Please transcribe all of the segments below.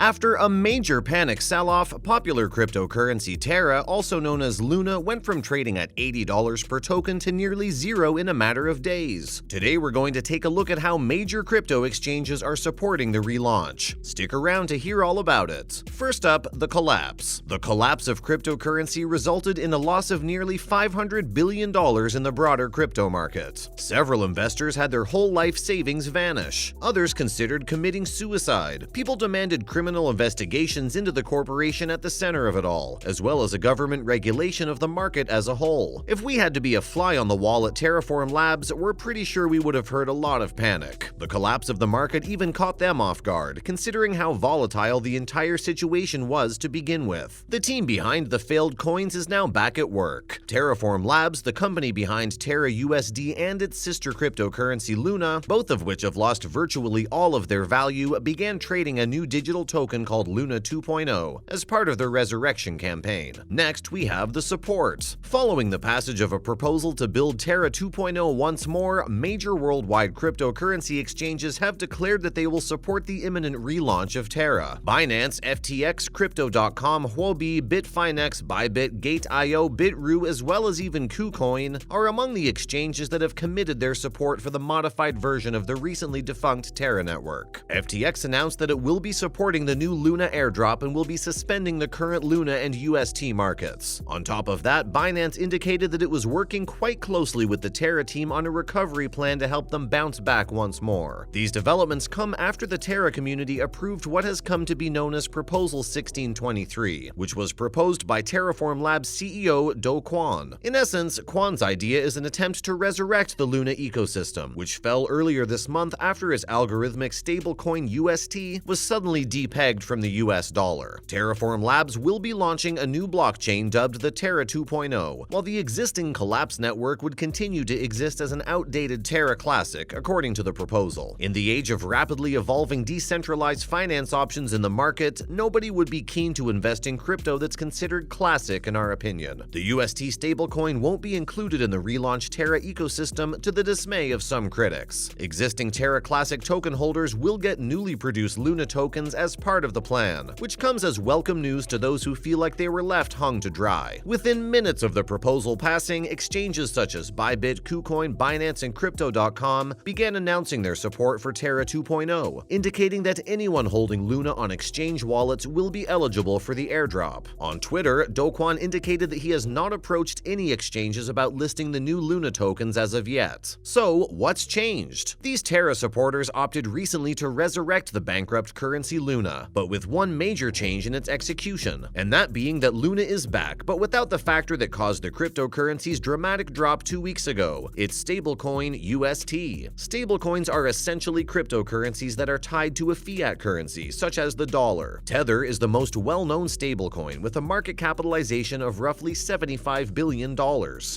After a major panic sell-off, popular cryptocurrency Terra, also known as Luna, went from trading at $80 per token to nearly zero in a matter of days. Today we're going to take a look at how major crypto exchanges are supporting the relaunch. Stick around to hear all about it. First up, the collapse. The collapse of cryptocurrency resulted in a loss of nearly $500 billion in the broader crypto market. Several investors had their whole life savings vanish. Others considered committing suicide. People demanded criminal investigations into the corporation at the center of it all, as well as a government regulation of the market as a whole. If we had to be a fly on the wall at Terraform Labs, we're pretty sure we would have heard a lot of panic. The collapse of the market even caught them off guard, considering how volatile the entire situation was to begin with. The team behind the failed coins is now back at work. Terraform Labs, the company behind Terra USD and its sister cryptocurrency Luna, both of which have lost virtually all of their value, began trading a new digital token called Luna 2.0 as part of their resurrection campaign. Next, we have the support. Following the passage of a proposal to build Terra 2.0 once more, major worldwide cryptocurrency exchanges have declared that they will support the imminent relaunch of Terra. Binance, FTX, Crypto.com, Huobi, Bitfinex, Bybit, Gate.io, Bitrue, as well as even KuCoin are among the exchanges that have committed their support for the modified version of the recently defunct Terra network. FTX announced that it will be supporting the new Luna airdrop and will be suspending the current Luna and UST markets. On top of that, Binance indicated that it was working quite closely with the Terra team on a recovery plan to help them bounce back once more. These developments come after the Terra community approved what has come to be known as Proposal 1623, which was proposed by Terraform Labs CEO Do Kwon. In essence, Kwon's idea is an attempt to resurrect the Luna ecosystem, which fell earlier this month after its algorithmic stablecoin UST was suddenly depegged from the US dollar. Terraform Labs will be launching a new blockchain dubbed the Terra 2.0, while the existing collapse network would continue to exist as an outdated Terra Classic, according to the proposal. In the age of rapidly evolving decentralized finance options in the market, nobody would be keen to invest in crypto that's considered classic in our opinion. The UST stablecoin won't be included in the relaunched Terra ecosystem, to the dismay of some critics. Existing Terra Classic token holders will get newly produced Luna tokens as part of the plan, which comes as welcome news to those who feel like they were left hung to dry. Within minutes of the proposal passing, exchanges such as Bybit, KuCoin, Binance, and Crypto.com began announcing their support for Terra 2.0, indicating that anyone holding Luna on exchange wallets will be eligible for the airdrop. On Twitter, Do Kwon indicated that he has not approached any exchanges about listing the new Luna tokens as of yet. So, what's changed? These Terra supporters opted recently to resurrect the bankrupt currency Luna, but with one major change in its execution, and that being that Luna is back, but without the factor that caused the cryptocurrency's dramatic drop 2 weeks ago, its stablecoin UST. Stablecoins are essentially cryptocurrencies that are tied to a fiat currency, such as the dollar. Tether is the most well-known stablecoin with a market capitalization of roughly $75 billion.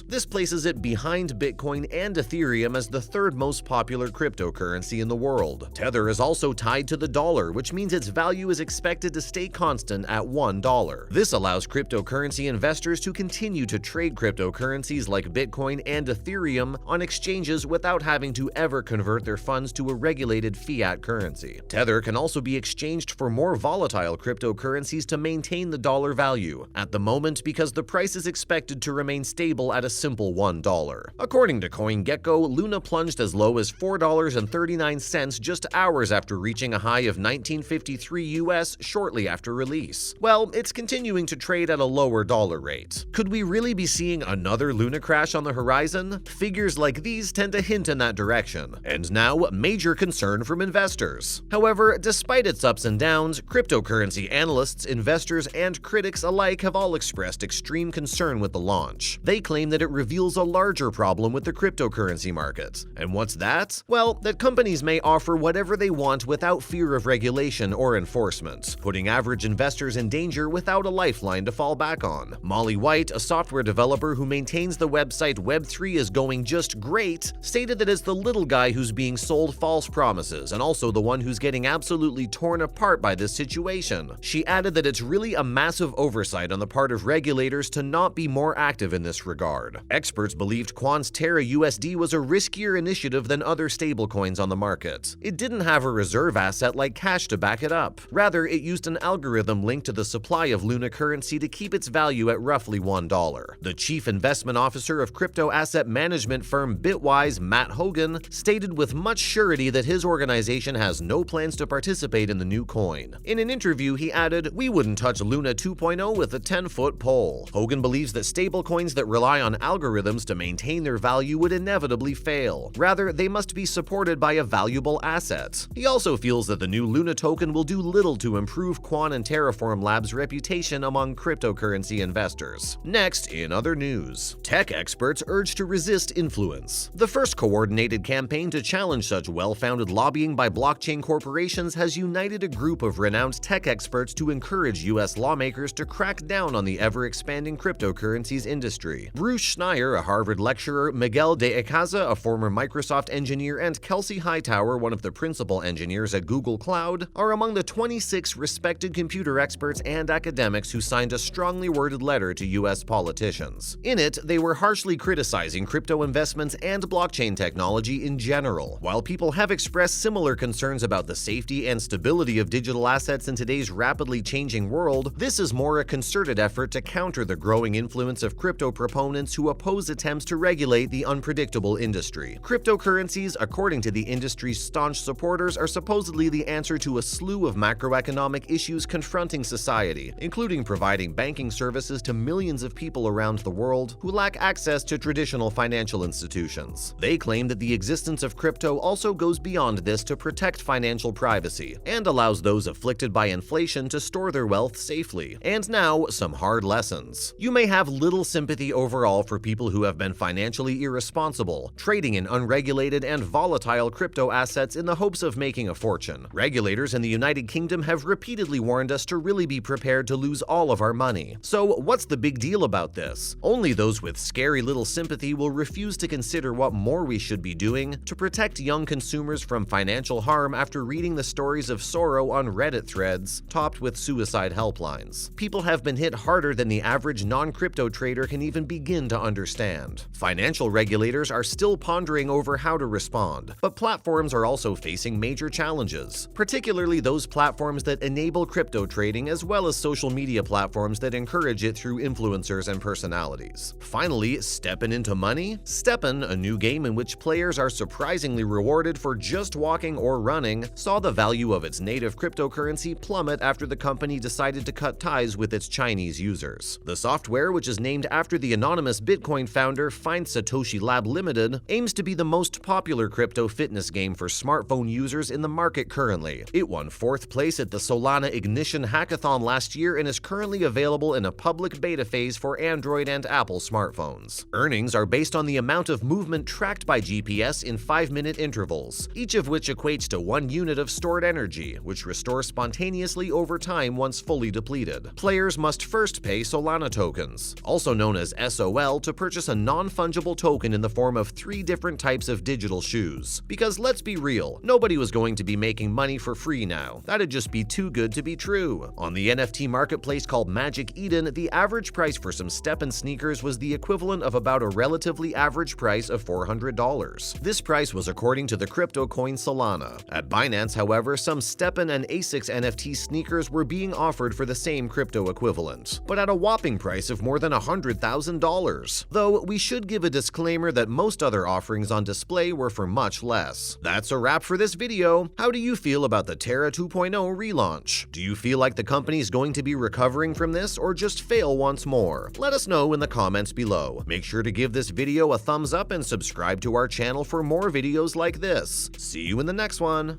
This places it behind Bitcoin and Ethereum as the third most popular cryptocurrency in the world. Tether is also tied to the dollar, which means its value is expected to stay constant at $1. This allows cryptocurrency investors to continue to trade cryptocurrencies like Bitcoin and Ethereum on exchanges without having to ever convert their funds to a regulated fiat currency. Tether can also be exchanged for more volatile cryptocurrencies to maintain the dollar value at the moment, because the price is expected to remain stable at a simple $1. According to CoinGecko, Luna plunged as low as $4.39 just hours after reaching a high of $19.53 US shortly after release. Well, it's continuing to trade at a lower dollar rate. Could we really be seeing another Luna crash on the horizon? Figures like these tend to hint in that direction. And now, major concern from investors. However, despite its ups and downs, cryptocurrency analysts, investors, and critics alike have all expressed extreme concern with the launch. They claim that it reveals a larger problem with the cryptocurrency market. And what's that? Well, that companies may offer whatever they want without fear of regulation or enforcement, putting average investors in danger without a lifeline to fall back on. Molly White, a software developer who maintains the website Web3 is Going Just Great, stated that it's the little guy who's being sold false promises and also the one who's getting absolutely torn apart by this situation. She added that it's really a massive oversight on the part of regulators to not be more active in this regard. Experts believed Kwon's Terra USD was a riskier initiative than other stablecoins on the market. It didn't have a reserve asset like cash to back it up. up. Rather, it used an algorithm linked to the supply of Luna currency to keep its value at roughly $1. The chief investment officer of crypto asset management firm Bitwise, Matt Hogan, stated with much surety that his organization has no plans to participate in the new coin. In an interview, he added, "We wouldn't touch Luna 2.0 with a 10-foot pole." Hogan believes that stablecoins that rely on algorithms to maintain their value would inevitably fail. Rather, they must be supported by a valuable asset. He also feels that the new Luna token will do little to improve Quan and Terraform Labs' reputation among cryptocurrency investors. Next, in other news, tech experts urge to resist influence. The first coordinated campaign to challenge such well-founded lobbying by blockchain corporations has united a group of renowned tech experts to encourage U.S. lawmakers to crack down on the ever-expanding cryptocurrencies industry. Bruce Schneier, a Harvard lecturer, Miguel de Icaza, a former Microsoft engineer, and Kelsey Hightower, one of the principal engineers at Google Cloud, are among the 26 respected computer experts and academics who signed a strongly worded letter to U.S. politicians. In it, they were harshly criticizing crypto investments and blockchain technology in general. While people have expressed similar concerns about the safety and stability of digital assets in today's rapidly changing world, this is more a concerted effort to counter the growing influence of crypto proponents who oppose attempts to regulate the unpredictable industry. Cryptocurrencies, according to the industry's staunch supporters, are supposedly the answer to a slew of macroeconomic issues confronting society, including providing banking services to millions of people around the world who lack access to traditional financial institutions. They claim that the existence of crypto also goes beyond this to protect financial privacy and allows those afflicted by inflation to store their wealth safely. And now, some hard lessons. You may have little sympathy overall for people who have been financially irresponsible, trading in unregulated and volatile crypto assets in the hopes of making a fortune. Regulators in the United Kingdom have repeatedly warned us to really be prepared to lose all of our money. So what's the big deal about this? Only those with scary little sympathy will refuse to consider what more we should be doing to protect young consumers from financial harm after reading the stories of sorrow on Reddit threads topped with suicide helplines. People have been hit harder than the average non-crypto trader can even begin to understand. Financial regulators are still pondering over how to respond, but platforms are also facing major challenges, particularly those platforms that enable crypto trading as well as social media platforms that encourage it through influencers and personalities. Finally, steppin' into money? Steppin', a new game in which players are surprisingly rewarded for just walking or running, saw the value of its native cryptocurrency plummet after the company decided to cut ties with its Chinese users. The software, which is named after the anonymous Bitcoin founder Find Satoshi Lab Limited, aims to be the most popular crypto fitness game for smartphone users in the market currently. It won 4th place at the Solana Ignition Hackathon last year and is currently available in a public beta phase for Android and Apple smartphones. Earnings are based on the amount of movement tracked by GPS in 5-minute intervals, each of which equates to 1 unit of stored energy, which restores spontaneously over time once fully depleted. Players must first pay Solana tokens, also known as SOL, to purchase a non-fungible token in the form of 3 different types of digital shoes. Because let's be real, nobody was going to be making money for free now. That'd just be too good to be true. On the NFT marketplace called Magic Eden, the average price for some Steppen sneakers was the equivalent of about a relatively average price of $400. This price was according to the crypto coin Solana. At Binance, however, some Steppen and ASICS NFT sneakers were being offered for the same crypto equivalent, but at a whopping price of more than $100,000. Though we should give a disclaimer that most other offerings on display were for much less. That's a wrap for this video. How do you feel about the Terra 2.0 relaunch? Do you feel like the company is going to be recovering from this or just fail once more? Let us know in the comments below. Make sure to give this video a thumbs up and subscribe to our channel for more videos like this. See you in the next one.